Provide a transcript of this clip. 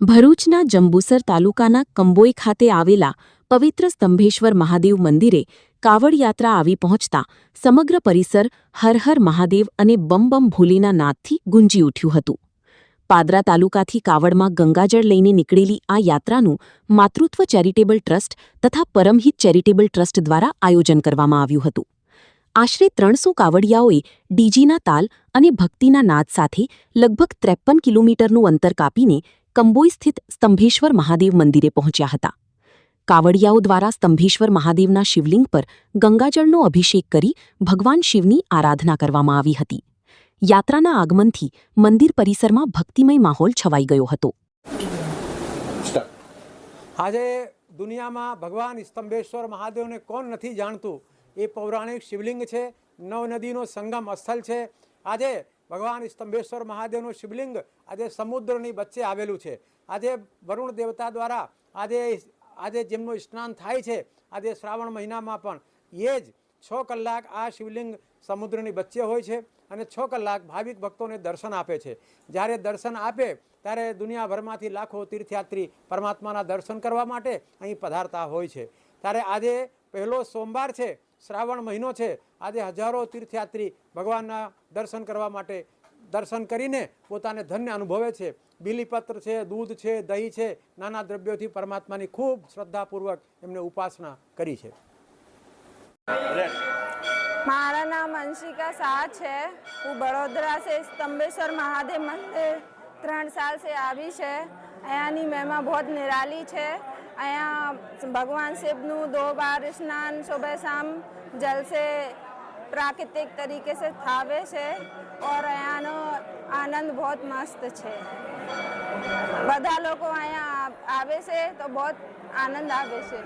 ભરૂચના જંબુસર તાલુકાના કંબોઈ ખાતે આવેલા પવિત્ર સ્તંભેશ્વર મહાદેવ મંદિરે કાવડ યાત્રા આવી પહોંચતા સમગ્ર પરિસર હર હર મહાદેવ અને બમ બમ ભોલેના નાદથી ગુંજી ઉઠ્યું હતું. પાદરા તાલુકાથી કાવડમાં ગંગાજળ લઈને નીકળેલી આ યાત્રાનું માતૃત્વ ચેરિટેબલ ટ્રસ્ટ તથા પરમહિત ચેરિટેબલ ટ્રસ્ટ દ્વારા આયોજન કરવામાં આવ્યું હતું. આશરે 300 કાવડિયાઓએ ડીજીના તાલ અને ભક્તિના નાદ સાથે લગભગ 53 કિલોમીટરનું અંતર કાપીને કંબોઈ સ્થિત સ્તંભેશ્વર મહાદેવ મંદિરે પહોંચ્યા હતા. કાવડિયાઓ દ્વારા સ્તંભેશ્વર મહાદેવના શિવલિંગ પર ગંગાજળનો અભિષેક કરી ભગવાન શિવની આરાધના કરવામાં આવી હતી. યાત્રાના આગમનથી મંદિર પરિસરમાં ભક્તિમય માહોલ છવાઈ ગયો હતો. આજે દુનિયામાં ભગવાન સ્તંભેશ્વર મહાદેવને કોણ નથી જાણતું. એ પૌરાણિક શિવલિંગ છે, નવ નદીનો સંગમ સ્થળ છે. આજે ભગવાન સ્તંભેશ્વર મહાદેવનું શિવલિંગ આજે સમુદ્રની વચ્ચે આવેલું છે. આજે વરુણ દેવતા દ્વારા આજે જેમનું સ્નાન થાય છે, આજે શ્રાવણ મહિનામાં પણ એ જ 6 કલાક આ શિવલિંગ સમુદ્રની વચ્ચે હોય છે અને 6 કલાક ભાવિક ભક્તોને દર્શન આપે છે. જ્યારે દર્શન આપે ત્યારે દુનિયાભરમાંથી લાખો તીર્થયાત્રી પરમાત્માના દર્શન કરવા માટે અહીં પધારતા હોય છે. ત્યારે આજે પહેલો સોમવાર છે, શ્રાવણ મહિનો છે. આજે હજારો તીર્થયાત્રી ભગવાનના દર્શન કરવા માટે દર્શન કરીને પોતાને ધન્ય અનુભવે છે. બીલીપત્ર છે, દૂધ છે, દહીં છે, નાના દ્રવ્યોથી પરમાત્માની ખૂબ શ્રદ્ધાપૂર્વક એમને ઉપાસના કરી છે. મારા નામ અંशिका शाह है। હું बड़ोदरा से स्तंभेश्वर महादेव मंदिर 3 साल से આવી છે। અહીંયાની મહિમા बहुत निराली છે। અહીંયા भगवान शिवનું 2 बार स्नान सुबह शाम जल से प्राकृतिक तरीके से थावे છે और અહીંયાનો આનંદ बहुत मस्त છે। બધા લોકો અહીંયા આવે છે તો बहुत આનંદ આવે છે।